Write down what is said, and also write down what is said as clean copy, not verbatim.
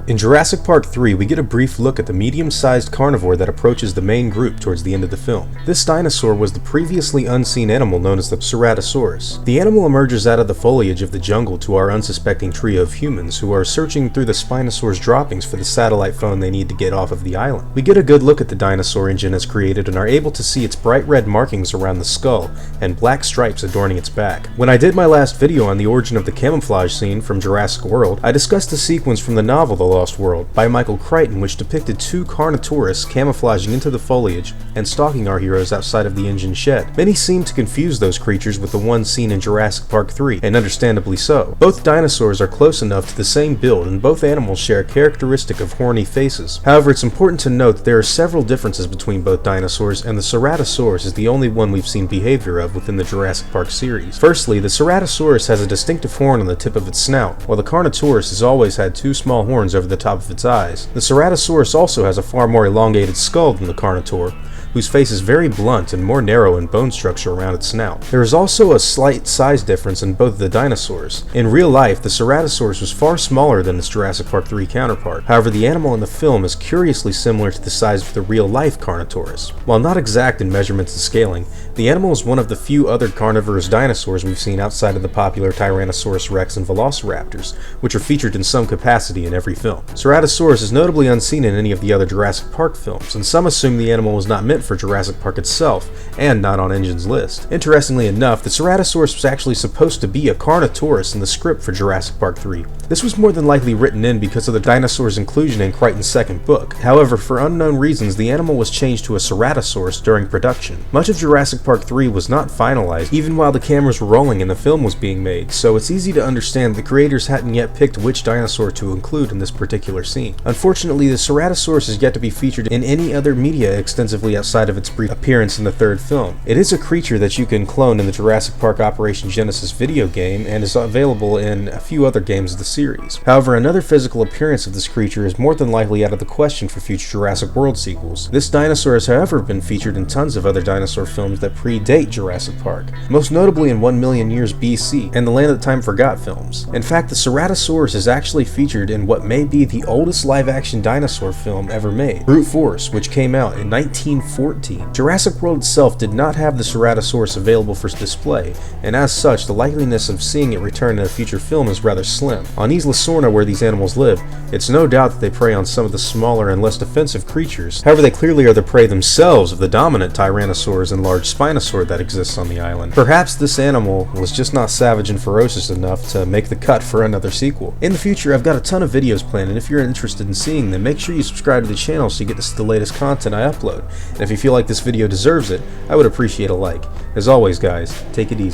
In Jurassic Park 3, we get a brief look at the medium-sized carnivore that approaches the main group towards the end of the film. This dinosaur was the previously unseen animal known as the Ceratosaurus. The animal emerges out of the foliage of the jungle to our unsuspecting trio of humans who are searching through the Spinosaur's droppings for the satellite phone they need to get off of the island. We get a good look at the Dinosaur InGen as created and are able to see its bright red markings around the skull and black stripes adorning its back. When I did my last video on the origin of the Camouflage Scene from Jurassic World, I discussed the sequence from the novel The Lost World by Michael Crichton, which depicted two Carnotaurus camouflaging into the foliage and stalking our heroes outside of the InGen shed. Many seem to confuse those creatures with the one seen in Jurassic Park 3, and understandably so. Both dinosaurs are close enough to the same build, and both animals share a characteristic of horny faces. However, it's important to note that there are several differences between both dinosaurs, and the Ceratosaurus is the only one we've seen behavior of within the Jurassic Park series. Firstly, the Ceratosaurus has a distinctive horn on the tip of its snout, while the Carnotaurus has always had two small horns over the top of its eyes. The Ceratosaurus also has a far more elongated skull than the Carnotaur, whose face is very blunt and more narrow in bone structure around its snout. There is also a slight size difference in both the dinosaurs. In real life, the Ceratosaurus was far smaller than its Jurassic Park 3 counterpart. However, the animal in the film is curiously similar to the size of the real-life Carnotaurus. While not exact in measurements and scaling, the animal is one of the few other carnivorous dinosaurs we've seen outside of the popular Tyrannosaurus rex and velociraptors, which are featured in some capacity in every film. Ceratosaurus is notably unseen in any of the other Jurassic Park films, and some assume the animal was not meant for Jurassic Park itself, and not on InGen's list. Interestingly enough, the Ceratosaurus was actually supposed to be a Carnotaurus in the script for Jurassic Park 3. This was more than likely written in because of the dinosaur's inclusion in Crichton's second book. However, for unknown reasons, the animal was changed to a Ceratosaurus during production. Much of Jurassic Park 3 was not finalized, even while the cameras were rolling and the film was being made, so it's easy to understand the creators hadn't yet picked which dinosaur to include in this particular scene. Unfortunately, the Ceratosaurus is yet to be featured in any other media extensively outside of its brief appearance in the third film. It is a creature that you can clone in the Jurassic Park Operation Genesis video game and is available in a few other games of the series. However, another physical appearance of this creature is more than likely out of the question for future Jurassic World sequels. This dinosaur has however been featured in tons of other dinosaur films that predate Jurassic Park, most notably in 1 Million Years BC and the Land That Time Forgot films. In fact, the Ceratosaurus is actually featured in what may be the oldest live-action dinosaur film ever made, Brute Force, which came out in 1914. Jurassic World itself did not have the Ceratosaurus available for display, and as such, the likeliness of seeing it return in a future film is rather slim. On Isla Sorna, where these animals live, it's no doubt that they prey on some of the smaller and less defensive creatures. However, they clearly are the prey themselves of the dominant Tyrannosaurs and large Spinosaur that exists on the island. Perhaps this animal was just not savage and ferocious enough to make the cut for another sequel. In the future, I've got a ton of videos planned, and if you're interested in seeing them, make sure you subscribe to the channel so you get to see the latest content I upload. And if you feel like this video deserves it, I would appreciate a like. As always, guys, take it easy.